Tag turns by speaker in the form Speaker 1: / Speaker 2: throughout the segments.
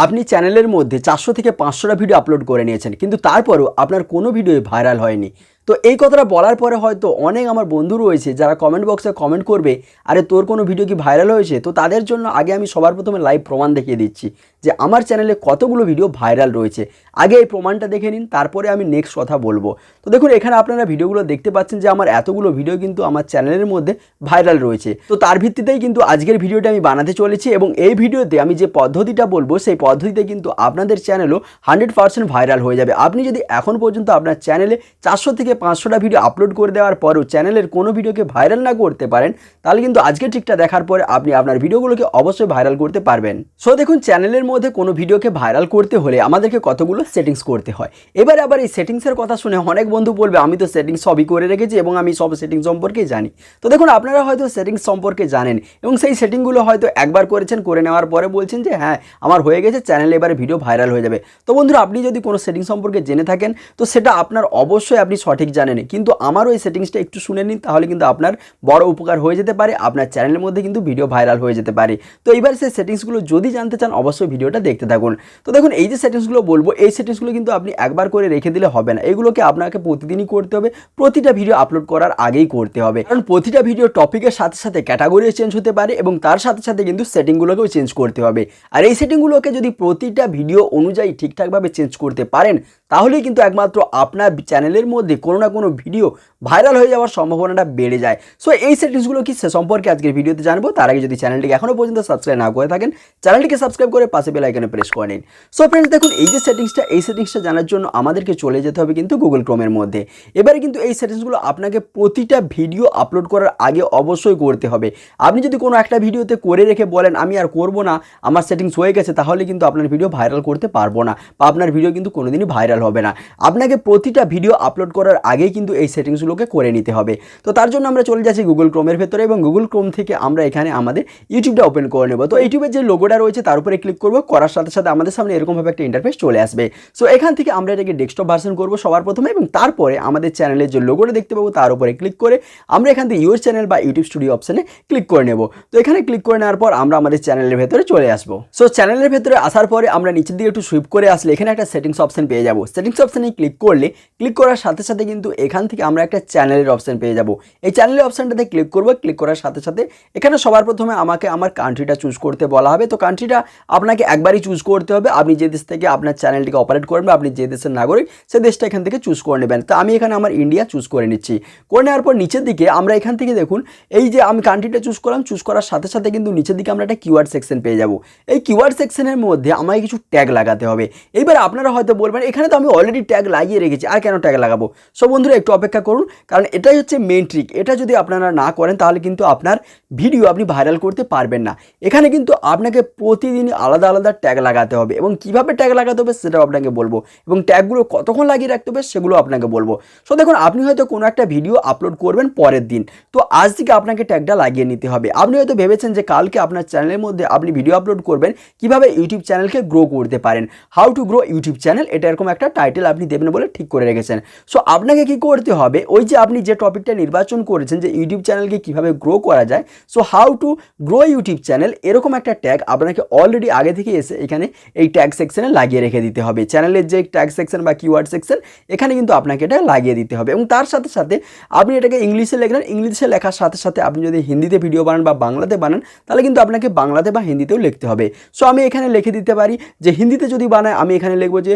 Speaker 1: আপনি চ্যানেলের মধ্যে 400 থেকে 500টা ভিডিও আপলোড করে নিয়েছেন, কিন্তু তারপরও আপনার কোনো ভিডিওই ভাইরাল হয়নি। তো এই কথাটা বলার পরে হয়তো অনেক আমার বন্ধু রয়েছে যারা কমেন্ট বক্সে কমেন্ট করবে, আরে তোর কোনো ভিডিও কি ভাইরাল হয়েছে? তো তাদের জন্য আগে আমি সবার প্রথমে লাইভ প্রমাণ দেখিয়ে দিচ্ছি যে আমার চ্যানেলে কতগুলো ভিডিও ভাইরাল রয়েছে। আগে এই প্রমাণটা দেখে নিন, তারপরে আমি নেক্সট কথা বলবো। তো দেখুন, এখানে আপনারা ভিডিওগুলো দেখতে পাচ্ছেন যে আমার এতগুলো ভিডিও কিন্তু আমার চ্যানেলের মধ্যে ভাইরাল রয়েছে। তো তার ভিত্তিতেই কিন্তু আজকের ভিডিওটা আমি বানাতে চলেছি, এবং এই ভিডিওতে আমি যে পদ্ধতিটা বলবো সেই পদ্ধতিতে কিন্তু আপনাদের চ্যানেলও 100% ভাইরাল হয়ে যাবে। আপনি যদি এখন পর্যন্ত আপনার চ্যানেলে 400 থেকে 500টা ভিডিও আপলোড করে দেওয়ার পরেও চ্যানেলের কোনো ভিডিওকে ভাইরাল না করতে পারেন, তাহলে কিন্তু আজকের ট্রিকটা দেখার পরে আপনি আপনার ভিডিওগুলোকে অবশ্যই ভাইরাল করতে পারবেন। সো দেখুন, চ্যানেলের মধ্যে কোনো ভিডিওকে ভাইরাল করতে হলে আমাদেরকে কতগুলো সেটিংস করতে হয়। এবারে আবার এই সেটিংসের কথা শুনে অনেক বন্ধু বলবে আমি তো সেটিংস সবই করে রেখেছি এবং আমি সব সেটিংস সম্পর্কে জানি। তো দেখুন, আপনারা হয়তো সেটিংস সম্পর্কে জানেন এবং সেই সেটিংগুলো হয়তো একবার করেছেন, করে নেওয়ার পরে বলছেন যে হ্যাঁ আমার হয়ে গেছে, চ্যানেলে এবারে ভিডিও ভাইরাল হয়ে যাবে। তো বন্ধুরা, আপনি যদি কোনো সেটিং সম্পর্কে জেনে থাকেন তো সেটা আপনার অবশ্যই আপনি সঠিক জানেন, কিন্তু আমারও এই সেটিংসটা একটু শুনে নিন, তাহলে কিন্তু আপনার বড় উপকার হয়ে যেতে পারে, আপনার চ্যানেলের মধ্যে কিন্তু ভিডিও ভাইরাল হয়ে যেতে পারে। তো এইবার সেই সেটিংসগুলো যদি জানতে চান অবশ্যই ভিডিওটা দেখতে থাকুন। তো দেখুন, এই যে সেটিংসগুলো বলবো, এই সেটিংসগুলো কিন্তু আপনি একবার করে রেখে দিলে হবে না, এগুলোকে আপনাকে প্রতিদিনই করতে হবে, প্রতিটা ভিডিও আপলোড করার আগেই করতে হবে। কারণ প্রতিটা ভিডিও টপিকের সাথে সাথে ক্যাটাগরিও চেঞ্জ হতে পারে এবং তার সাথে সাথে কিন্তু সেটিংগুলোকেও চেঞ্জ করতে হবে। আর এই সেটিংগুলোকে যদি প্রতিটা ভিডিও অনুযায়ী ঠিকঠাকভাবে চেঞ্জ করতে পারেন, তাহলেই কিন্তু একমাত্র আপনার চ্যানেলের মধ্যে কোনো না কোনো ভিডিও ভাইরাল হয়ে যাওয়ার সম্ভাবনাটা বেড়ে যায়। সো এই সেটিংসগুলো কি সে সম্পর্কে আজকের ভিডিওতে জানবো। তার আগে যদি চ্যানেলটিকে এখনও পর্যন্ত সাবস্ক্রাইব না করে থাকেন, চ্যানেলটিকে সাবস্ক্রাইব করে পাশে বেল আইকনে প্রেস করে নিন। সো ফ্রেন্ডস, দেখুন এই যে সেটিংসটা, এই সেটিংসটা জানার জন্য আমাদেরকে চলে যেতে হবে কিন্তু গুগল ক্রোমের মধ্যে। এবারে কিন্তু এই সেটিংসগুলো আপনাকে প্রতিটা ভিডিও আপলোড করার আগে অবশ্যই করতে হবে। আপনি যদি কোনো একটা ভিডিওতে করে রেখে বলেন আমি আর করবো না, আমার সেটিংস হয়ে গেছে, তাহলে কিন্তু আপনার ভিডিও ভাইরাল করতে পারবো না, বা আপনার ভিডিও কিন্তু কোনোদিনই ভাইরাল হবে না। আপনাকে প্রতিটা ভিডিও আপলোড করার আগেই কিন্তু এই সেটিংসগুলোকে করে নিতে হবে। তো তার জন্য আমরা চলে যাচ্ছি গুগল ক্রোমের ভেতরে, এবং গুগল ক্রোম থেকে আমরা এখানে আমাদের ইউটিউবটা ওপেন করে নেব। তো ইউটিউবের যে লোগোটা রয়েছে তার উপরে ক্লিক করবো, করার সাথে সাথে আমাদের সামনে এরকমভাবে একটা ইন্টারফেস চলে আসবে। সো এখান থেকে আমরা এটাকে ডেস্কটপ ভার্সন করবো সবার প্রথমে, এবং তারপরে আমাদের চ্যানেলের যে লোগোটা দেখতে পাবো তার উপরে ক্লিক করে আমরা এখান থেকে ইউর চ্যানেল বা ইউটিউব স্টুডিও অপশনে ক্লিক করে নেব। তো এখানে ক্লিক করে নেওয়ার পর আমরা আমাদের চ্যানেলের ভেতরে চলে আসবো। সো চ্যানেলের ভেতরে আসার পরে আমরা নিচের দিকে একটু সুইপ করে আসলে এখানে একটা সেটিংস অপশন পেয়ে যাবো। সেটিংস অপশনে ক্লিক করলে, ক্লিক করার সাথে সাথে কিন্তু এখান থেকে আমরা একটা চ্যানেলের অপশন পেয়ে যাব। এই চ্যানেলের অপশনটাতে ক্লিক করবো। ক্লিক করার সাথে সাথে এখানে সবার প্রথমে আমাকে আমার কান্ট্রিটা চুজ করতে বলা হবে। তো কান্ট্রিটা আপনাকে একবারই চুজ করতে হবে। আপনি যে দেশ থেকে আপনার চ্যানেলটিকে অপারেট করবেন, আপনি যে দেশের নাগরিক সেই দেশটা এখান থেকে চুজ করে নেবেন। তো আমি এখানে আমার ইন্ডিয়া চুজ করে নিচ্ছি। করে নেওয়ার পর নিচের দিকে আমরা এখান থেকে দেখুন, এই যে আমি কান্ট্রিটা চুজ করলাম, চুজ করার সাথে সাথে কিন্তু নিচের দিকে আমরা একটা কিওয়ার্ড সেকশন পেয়ে যাব। এই কিওয়ার্ড সেকশনের মধ্যে আমাকে কিছু ট্যাগ লাগাতে হবে। এইবার আপনারা হয়তো বলবেন এখানে তো আমি অলরেডি ট্যাগ লাগিয়ে রেখেছি, আর কেন ট্যাগ লাগাবো? সব বন্ধুরা একটু অপেক্ষা করুন, কারণ এটাই হচ্ছে মেইন ট্রিক। এটা যদি আপনারা না করেন তাহলে কিন্তু আপনার ভিডিও আপনি ভাইরাল করতে পারবেন না। এখানে কিন্তু আপনাকে প্রতিদিন আলাদা আলাদা ট্যাগ লাগাতে হবে, এবং কিভাবে ট্যাগ লাগাতে হবে সেটাও আপনাকে বলবো, এবং ট্যাগগুলো কতক্ষণ লাগিয়ে রাখতে হবে সেগুলো আপনাকে বলবো। সো দেখুন, আপনি হয়তো কোনো একটা ভিডিও আপলোড করবেন পরের দিন, তো আজ থেকে আপনাকে ট্যাগটা লাগিয়ে নিতে হবে। আপনি হয়তো ভেবেছেন যে কালকে আপনার চ্যানেলের মধ্যে আপনি ভিডিও আপলোড করবেন কিভাবে ইউটিউব চ্যানেলকে গ্রো করতে পারেন, how to grow YouTube channel, এটা এরকম একটা টাইটেল আপনি দেবেন বলে ঠিক করে রেখেছেন। সো আপনাকে কি করতে হবে, ওই যে আপনি যে টপিকটা নির্বাচন করেছেন যে ইউটিউব চ্যানেলকে কিভাবে গ্রো করা যায়, so how to grow YouTube channel, এরকম একটা ট্যাগ আপনাকে অলরেডি আগে থেকে এসে এখানে এই ট্যাগ সেকশনে লাগিয়ে রেখে দিতে হবে। চ্যানেলের যে ট্যাগ সেকশন বা কিওয়ার্ড সেকশন, এখানে কিন্তু আপনাকে এটা লাগিয়ে দিতে হবে, এবং তার সাথে সাথে আপনি এটাকে ইংলিশে লিখলেন। ইংলিশে লেখার সাথে সাথে আপনি যদি হিন্দিতে ভিডিও বানান বা বাংলাতে বানান, তাহলে কিন্তু আপনাকে বাংলাতে বা হিন্দিতেও লিখতে হবে। সো আমি এখানে লিখে দিতে পারি যে হিন্দিতে যদি বানায় আমি এখানে লিখবো যে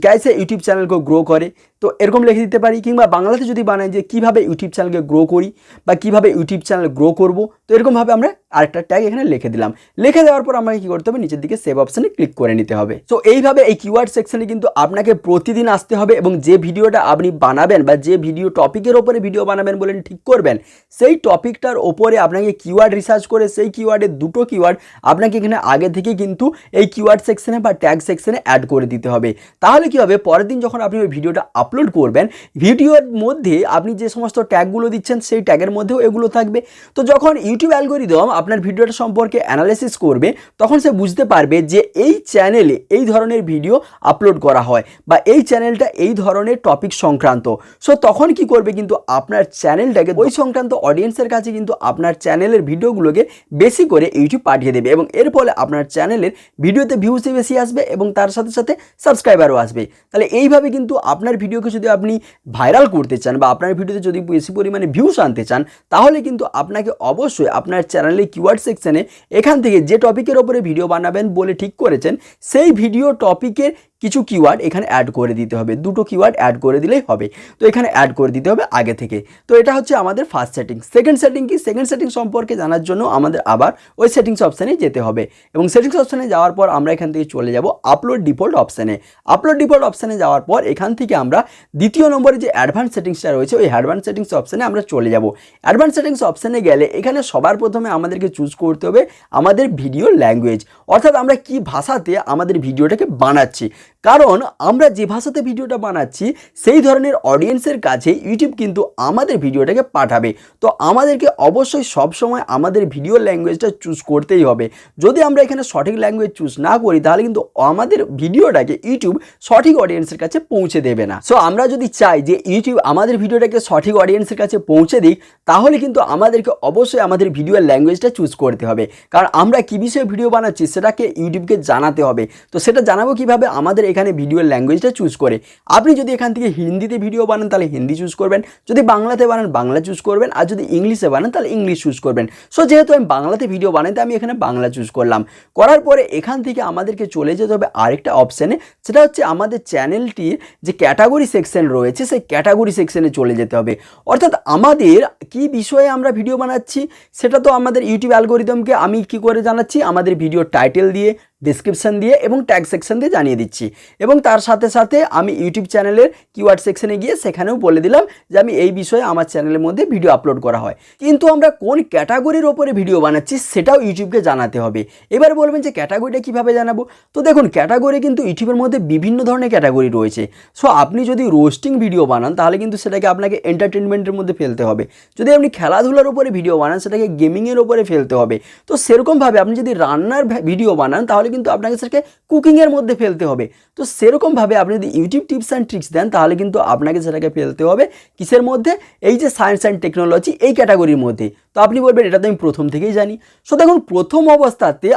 Speaker 1: कैसे यूट्यूब चैनल को ग्रो करे, তো এরকম লিখে দিতে পারি। কিংবা বাংলাতে যদি বানাই যে কিভাবে ইউটিউব চ্যানেলকে গ্রো করি বা কিভাবে ইউটিউব চ্যানেল গ্রো করব, তো এরকমভাবে আমরা আরেকটা ট্যাগ এখানে লিখে দিলাম। লিখে দেওয়ার পর আমাকে কী করতে হবে, নিচের দিকে সেভ অপশানে ক্লিক করে নিতে হবে। সো এইভাবে এই কিওয়ার্ড সেকশনে কিন্তু আপনাকে প্রতিদিন আসতে হবে, এবং যে ভিডিওটা আপনি বানাবেন বা যে ভিডিও টপিকের ওপরে ভিডিও বানাবেন বলে ঠিক করবেন, সেই টপিকটার ওপরে আপনাকে কিওয়ার্ড রিসার্চ করে সেই কিওয়ার্ডের দুটো কিওয়ার্ড আপনাকে এখানে আগে থেকে কিন্তু এই কিওয়ার্ড সেকশনে বা ট্যাগ সেকশনে অ্যাড করে দিতে হবে। তাহলে কী হবে, পরের দিন যখন আপনি ওই ভিডিওটা আপলোড করবেন, ভিডিওর মধ্যে আপনি যে সমস্ত ট্যাগগুলো দিচ্ছেন সেই ট্যাগের মধ্যেও এগুলো থাকবে। তো যখন ইউটিউব ইউটিউব অ্যালগরিদম আপনার ভিডিওটা সম্পর্কে অ্যানালাইসিস করবে, তখন সে বুঝতে পারবে যে এই চ্যানেলে এই ধরনের ভিডিও আপলোড করা হয় বা এই চ্যানেলটা এই ধরনের টপিক সংক্রান্ত। সো তখন কি করবে, কিন্তু আপনার চ্যানেলটাকে ওই সংক্রান্ত অডিয়েন্সের কাছে কিন্তু আপনার চ্যানেলের ভিডিওগুলোকে বেশি করে ইউটিউব পাঠিয়ে দেবে এবং এর ফলে আপনার চ্যানেলের ভিডিওতে ভিউজ বেশি আসবে এবং তার সাথে সাথে সাবস্ক্রাইবারও আসবে। তাহলে এইভাবে কিন্তু আপনার ভিডিওকে যদি আপনি ভাইরাল করতে চান বা আপনার ভিডিওতে যদি বেশি পরিমাণে ভিউজ আনতে চান, তাহলে কিন্তু আপনাকে অবশ্যই আপনার চ্যানেলের কিওয়ার্ড সেকশনে এখান থেকে যে টপিকের ওপরে ভিডিও বানাবেন বলে ঠিক করেছেন সেই ভিডিও টপিকের কিছু কিওয়ার্ড এখানে অ্যাড করে দিতে হবে। দুটো কিওয়ার্ড অ্যাড করে দিলেই হবে। তো এখানে অ্যাড করে দিতে হবে আগে থেকে। তো এটা হচ্ছে আমাদের ফার্স্ট সেটিং। সেকেন্ড সেটিং কি? সেকেন্ড সেটিং সম্পর্কে জানার জন্য আমাদের আবার ওই সেটিংস অপশানে যেতে হবে এবং সেটিংস অপশানে যাওয়ার পর আমরা এখান থেকে চলে যাব আপলোড ডিফল্ট অপশানে। আপলোড ডিফল্ট অপশানে যাওয়ার পর এখান থেকে আমরা দ্বিতীয় নম্বরে যে অ্যাডভান্স সেটিংসটা রয়েছে ওই অ্যাডভান্স সেটিংস অপশানে আমরা চলে যাব। অ্যাডভান্স সেটিংস অপশানে গেলে এখানে সবার প্রথমে আমাদেরকে চুজ করতে হবে আমাদের ভিডিও ল্যাঙ্গুয়েজ, অর্থাৎ আমরা কি ভাষাতে আমাদের ভিডিওটাকে বানাচ্ছি। কারণ আমরা যে ভাষাতে ভিডিওটা বানাচ্ছি সেই ধরনের অডিয়েন্সের কাছে ইউটিউব কিন্তু আমাদের ভিডিওটাকে পাঠাবে। তো আমাদেরকে অবশ্যই সবসময় আমাদের ভিডিও ল্যাঙ্গুয়েজটা চুজ করতেই হবে। যদি আমরা এখানে সঠিক ল্যাঙ্গুয়েজ চুজ না করি তাহলে কিন্তু আমাদের ভিডিওটাকে ইউটিউব সঠিক অডিয়েন্সের কাছে পৌঁছে দেবে না। সো আমরা যদি চাই যে ইউটিউব আমাদের ভিডিওটাকে সঠিক অডিয়েন্সের কাছে পৌঁছে দিক, তাহলে কিন্তু আমাদেরকে অবশ্যই আমাদের ভিডিও ল্যাঙ্গুয়েজটা চুজ করতে হবে। কারণ আমরা কী বিষয়ে ভিডিও বানাচ্ছি সেটাকে ইউটিউবকে জানাতে হবে। তো সেটা জানাবো কীভাবে? আমাদের এখানে ভিডিও ল্যাঙ্গুয়েজটা চুজ করে। আপনি যদি এখান থেকে হিন্দিতে ভিডিও বানান তাহলে হিন্দি চুজ করবেন, যদি বাংলাতে বানান বাংলা চুজ করবেন, আর যদি ইংলিশে বানান তাহলে ইংলিশ চুজ করবেন। সো যেহেতু আমি বাংলাতে ভিডিও বানাই তাই আমি এখানে বাংলা চুজ করলাম। করার পরে এখান থেকে আমাদেরকে চলে যেতে হবে আরেকটা অপশানে, সেটা হচ্ছে আমাদের চ্যানেলটির যে ক্যাটাগরি সেকশন রয়েছে সেই ক্যাটাগরি সেকশনে চলে যেতে হবে। অর্থাৎ আমাদের কি বিষয়ে আমরা ভিডিও বানাচ্ছি সেটা তো আমাদের ইউটিউব অ্যালগরিদমকে আমি কি করে জানাচ্ছি, আমাদের ভিডিও টাইটেল দিয়ে, ডিসক্রিপশন দিয়ে এবং ট্যাগ সেকশন দিয়ে জানিয়ে দিচ্ছি। এবং তার সাথে সাথে আমি ইউটিউব চ্যানেলের কিওয়ার্ড সেকশনে গিয়ে সেখানেও বলে দিলাম যে আমি এই বিষয়ে আমার চ্যানেলের মধ্যে ভিডিও আপলোড করা হয়। কিন্তু আমরা কোন ক্যাটাগরির ওপরে ভিডিও বানাচ্ছি সেটাও ইউটিউবকে জানাতে হবে। এবার বলবেন যে ক্যাটাগরিটা কীভাবে জানাবো? তো দেখুন, ক্যাটাগরি কিন্তু ইউটিউবের মধ্যে বিভিন্ন ধরনের ক্যাটাগরি রয়েছে। সো আপনি যদি রোস্টিং ভিডিও বানান তাহলে কিন্তু সেটাকে আপনাকে এন্টারটেনমেন্টের মধ্যে ফেলতে হবে। যদি আপনি খেলাধুলার ওপরে ভিডিও বানান সেটাকে গেমিংয়ের ওপরে ফেলতে হবে। তো সেরকমভাবে আপনি যদি রান্নার ভিডিও বানান তাহলে কিন্তু আপনাকে সেটাকে কুকিংয়ের মধ্যে ফেলতে হবে। তো সেরকমভাবে আপনি যদি ইউটিউব টিপস অ্যান্ড ট্রিক্স দেন তাহলে কিন্তু আপনাকে সেটাকে ফেলতে হবে কিসের মধ্যে? এই যে সায়েন্স অ্যান্ড টেকনোলজি এই ক্যাটাগরির মধ্যে। তো আপনি বলবেন এটা তো আমি প্রথম থেকেই জানি। সো দেখুন, প্রথম অবস্থাতে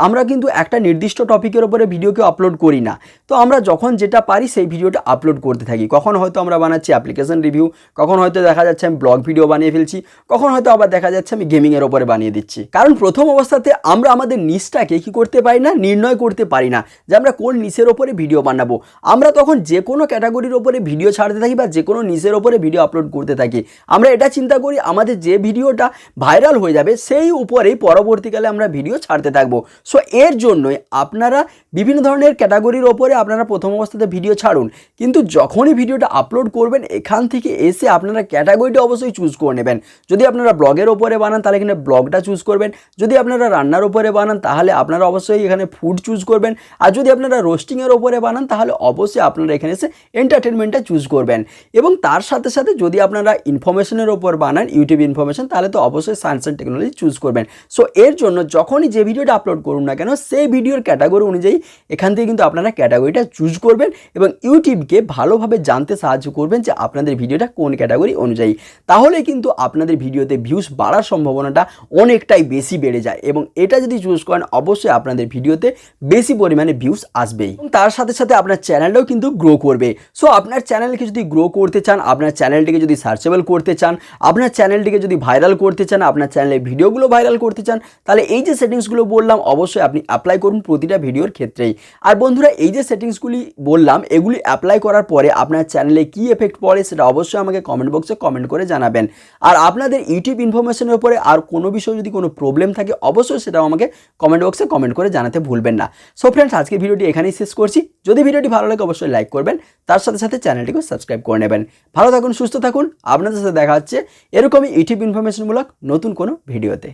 Speaker 1: আমরা কিন্তু একটা নির্দিষ্ট টপিকের ওপরে ভিডিওকে আপলোড করি না। তো আমরা যখন যেটা পারি সেই ভিডিওটা আপলোড করতে থাকি। কখন হয়তো আমরা বানাচ্ছি অ্যাপ্লিকেশন রিভিউ, কখন হয়তো দেখা যাচ্ছে আমি ব্লগ ভিডিও বানিয়ে ফেলছি, কখন হয়তো আবার দেখা যাচ্ছে আমি গেমিংয়ের ওপরে বানিয়ে দিচ্ছি। কারণ প্রথম অবস্থাতে আমরা আমাদের নিশটাকে কি করতে পারি না, নির্ণয় করতে পারি না যে আমরা কোন নিশের ওপরে ভিডিও বানাবো। আমরা তখন যে কোনো ক্যাটাগরির ওপরে ভিডিও ছাড়তে থাকি বা যে কোনো নিশের ওপরে ভিডিও আপলোড করতে থাকি। আমরা এটা চিন্তা করি আমাদের যে ভিডিওটা ভাইরাল হয়ে যাবে সেই উপরেই পরবর্তীকালে আমরা ভিডিও ছাড়তে থাকবো। সো এর জন্যই আপনারা বিভিন্ন ধরনের ক্যাটাগরির ওপরে আপনারা প্রথম অবস্থাতে ভিডিও ছাড়ুন, কিন্তু যখনই ভিডিওটা আপলোড করবেন এখান থেকে এসে আপনারা ক্যাটাগরিটা অবশ্যই চুজ করে নেবেন। যদি আপনারা ব্লগের ওপরে বানান তাহলে এখানে ব্লগটা চুজ করবেন, যদি আপনারা রান্নার ওপরে বানান তাহলে আপনারা অবশ্যই এখানে ফুড চুজ করবেন, আর যদি আপনারা রোস্টিংয়ের ওপরে বানান তাহলে অবশ্যই আপনারা এখানে এসে এন্টারটেনমেন্টটা চুজ করবেন। এবং তার সাথে সাথে যদি আপনারা ইনফরমেশনের ওপর বানান, ইউটিউব ইনফরমেশন, তাহলে তো অবশ্যই সায়েন্স অ্যান্ড টেকনোলজি চুজ করবেন। সো এর জন্য যখনই যে ভিডিওটা আপলোড করুন না কেন সেই ভিডিওর ক্যাটাগরি অনুযায়ী এখান থেকে কিন্তু আপনারা ক্যাটাগরিটা চুজ করবেন এবং ইউটিউবকে ভালোভাবে জানতে সাহায্য করবেন যে আপনাদের ভিডিওটা কোন ক্যাটাগরি অনুযায়ী। তাহলে কিন্তু আপনাদের ভিডিওতে ভিউজ বাড়ার সম্ভাবনাটা অনেকটাই বেশি বেড়ে যায় এবং এটা যদি চুজ করেন অবশ্যই আপনাদের ভিডিওতে বেশি পরিমাণে ভিউজ আসবেই এবং তার সাথে সাথে আপনার চ্যানেলটাও কিন্তু গ্রো করবে। সো আপনার চ্যানেলকে যদি গ্রো করতে চান, আপনার চ্যানেলটিকে যদি সার্চেবল করতে চান, আপনার চ্যানেলটিকে যদি ভাইরাল করতে চান, আপনার চ্যানেলের ভিডিওগুলো ভাইরাল করতে চান, তাহলে এই যে সেটিংসগুলো বললাম অবশ্যই আপনি অ্যাপ্লাই করুন প্রতিটা ভিডিওর ক্ষেত্রেই। আর বন্ধুরা, এই যে সেটিংসগুলি বললাম এগুলি অ্যাপ্লাই করার পরে আপনার চ্যানেলে কী এফেক্ট পড়ে সেটা অবশ্যই আমাকে কমেন্ট বক্সে কমেন্ট করে জানাবেন। আর আপনাদের ইউটিউব ইনফরমেশনের উপরে আর কোনো বিষয়ে যদি কোনো প্রবলেম থাকে অবশ্যই সেটাও আমাকে কমেন্ট বক্সে কমেন্ট করে জানাতে ভুলবেন না। সো ফ্রেন্ডস, আজকে ভিডিওটি এখানেই শেষ করছি। যদি ভিডিওটি ভালো লাগে অবশ্যই লাইক করবেন, তার সাথে সাথে চ্যানেলটিকে সাবস্ক্রাইব করে নেবেন। ভালো থাকুন, সুস্থ থাকুন। আপনাদের সাথে দেখা হচ্ছে এরকমই ইউটিউব ইনফরমেশনমূলক নতুন কোনো ভিডিওতে।